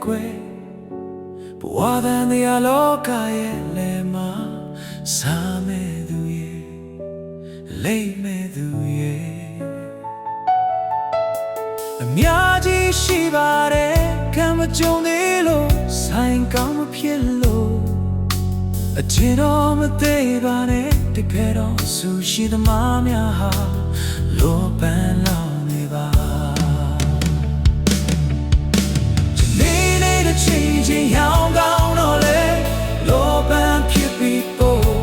ကွယ်ဘဝတန်တရားလောကရဲ့လေမှာစားမဲ့သူရဲ့လိမ့်မဲ့သူရဲ့အများကြီးရှိပါတယ်ကံမကြုံသေးလို့ဆိုင်ကောင်းမဖြစ်လို့အချစ်တော်မသေးပါနဲ့တကယ်တော့ဆူရှိသမားများဟာလောပန်းလောင်နေပါချင်းရောင်ကောင်းတော့လေလောပန်းဖြစ်ပြီးပို့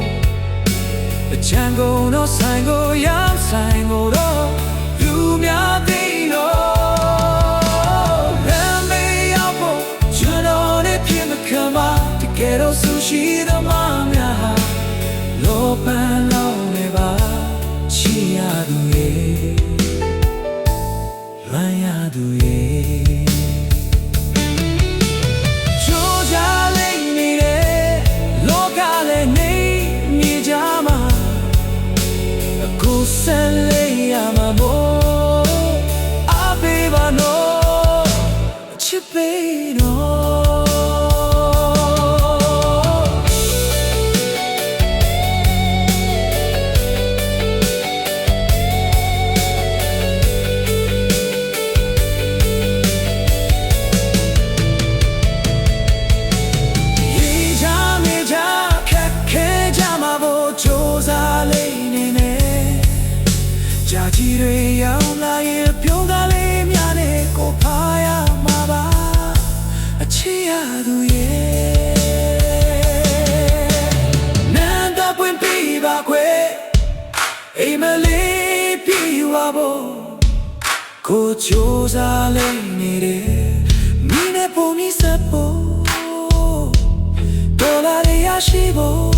အချမ်းကုန်တော့ဆိုင်ကိုရဆိုင်ကိုတော့လူများသိတော့လမ်းမေးရောက်ဖို့ကျွန်တော်နဲ့ဖြစ်မခံပါတကယ်တော့ဆူရှိသမားများဟာလောပန်းလောင်နေပါချီရသူရဲ့လွမ်းရသူရဲ့ဆယ်လေးရမှာမို့အပေးပါနော်အချစ်ပေးနော်ရေချာမြေချာခက်ခဲကြမှာမို့ကြိုးစားလေးနေနဲ့ကြာကြီးတွေရောက်လာရင်ပြုံးကားလေးများနဲ့ကိုဖားရမှာပါအချစ်ရသူရဲ့နန္ဒပွင့်ပြီးပါခွေအိမ်မလေးပြေဝဖို့ကိုကြိုးစားလေးနေတယ်မိနဲ့ပုံမိစပ်ဖို့ဒေါ်လာတွေရရှိဖို့